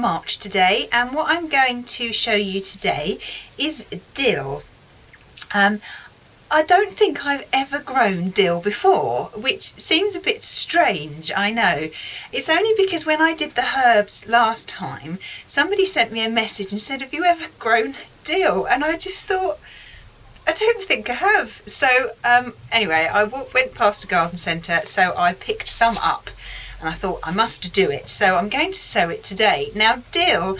March today, and what I'm going to show you today is dill. I don't think I've ever grown dill before, which seems a bit strange, I know. It's only because when I did the herbs last time, somebody sent me a message and said, have you ever grown dill? And I just thought, I don't think I have. So anyway, I went past a garden centre, so I picked some up and I thought I must do it. So I'm going to sow it today. Now, dill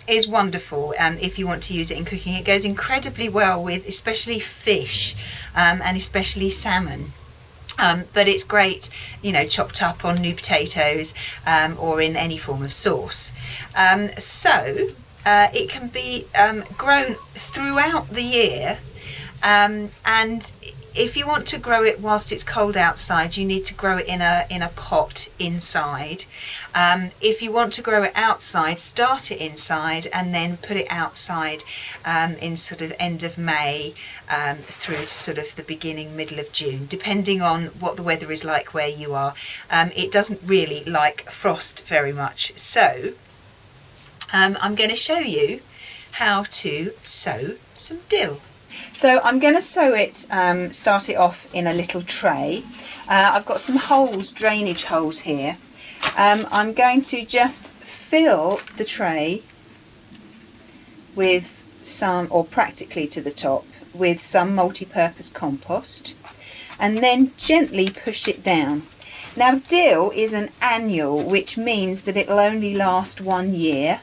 is wonderful if you want to use it in cooking. It goes incredibly well with especially fish and especially salmon. But it's great, you know, chopped up on new potatoes or in any form of sauce. So it can be grown throughout the year, and if you want to grow it whilst it's cold outside, you need to grow it in a pot inside. If you want to grow it outside, start it inside and then put it outside in sort of end of May through to sort of the middle of June, depending on what the weather is like where you are. It doesn't really like frost very much. So I'm going to show you how to sow some dill. So I'm going to sow it, start it off in a little tray. I've got some holes, drainage holes here. I'm going to just fill the tray with some, or practically to the top, with some multi-purpose compost, and then gently push it down. Now, dill is an annual, which means that it'll only last 1 year.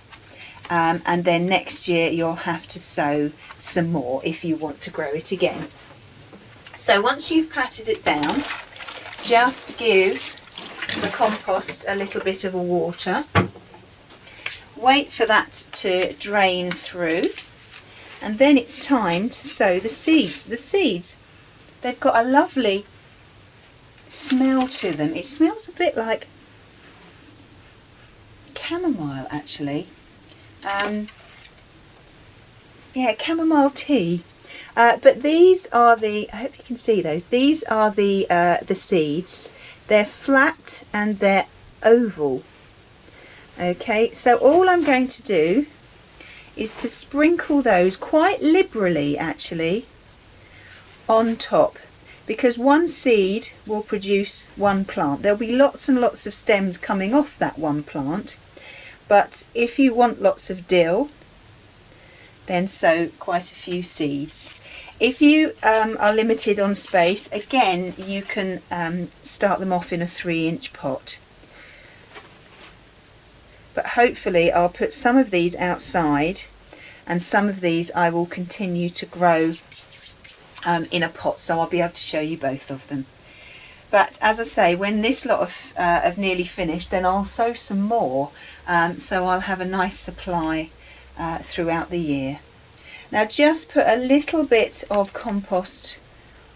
And then next year you'll have to sow some more if you want to grow it again. So once you've patted it down, just give the compost a little bit of a water. Wait for that to drain through, and then it's time to sow the seeds. The seeds, they've got a lovely smell to them. It smells a bit like chamomile, actually. Yeah, chamomile tea. But these are the, I hope you can see those, these are the seeds. They're flat and they're oval. Okay, so all I'm going to do is to sprinkle those quite liberally, actually, on top, because one seed will produce one plant. There'll be lots and lots of stems coming off that one plant. But if you want lots of dill, then sow quite a few seeds. If you are limited on space, again, you can start them off in a 3-inch pot. But hopefully I'll put some of these outside, and some of these I will continue to grow in a pot, so I'll be able to show you both of them. But as I say, when this lot of nearly finished, then I'll sow some more, so I'll have a nice supply throughout the year. Now just put a little bit of compost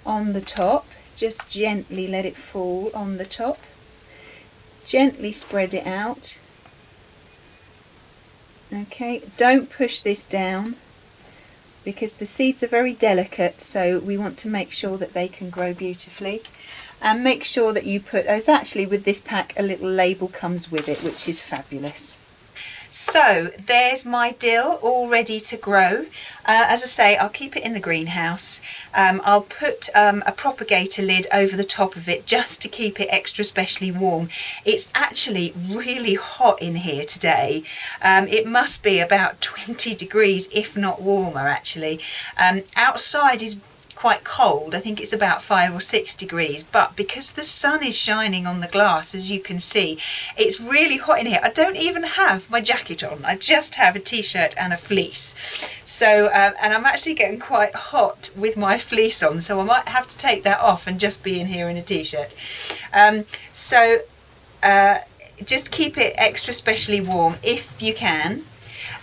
on the top, just gently let it fall on the top, gently spread it out. Okay, don't push this down because the seeds are very delicate, so we want to make sure that they can grow beautifully. And make sure that you put, there's actually with this pack a little label comes with it, which is fabulous. So there's my dill all ready to grow. As I say, I'll keep it in the greenhouse. I'll put a propagator lid over the top of it just to keep it extra specially warm. It's actually really hot in here today. It must be about 20 degrees, if not warmer actually. Outside is quite cold. I think it's about 5 or 6 degrees, but because the sun is shining on the glass, as you can see, it's really hot in here. I don't even have my jacket on. I just have a t-shirt and a fleece. So and I'm actually getting quite hot with my fleece on, so I might have to take that off and just be in here in a t-shirt. Just keep it extra specially warm if you can.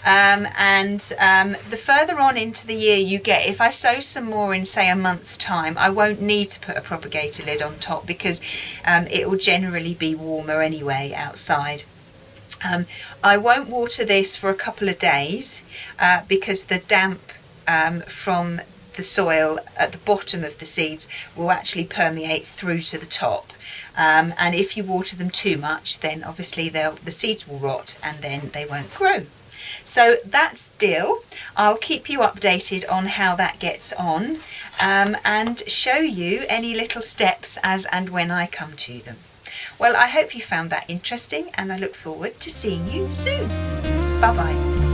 The further on into the year you get, if I sow some more in say a month's time, I won't need to put a propagator lid on top because it will generally be warmer anyway outside. I won't water this for a couple of days because the damp from the soil at the bottom of the seeds will actually permeate through to the top. And if you water them too much, then obviously the seeds will rot and then they won't grow. So that's dill. I'll keep you updated on how that gets on, and show you any little steps as and when I come to them. Well, I hope you found that interesting, and I look forward to seeing you soon. Bye bye.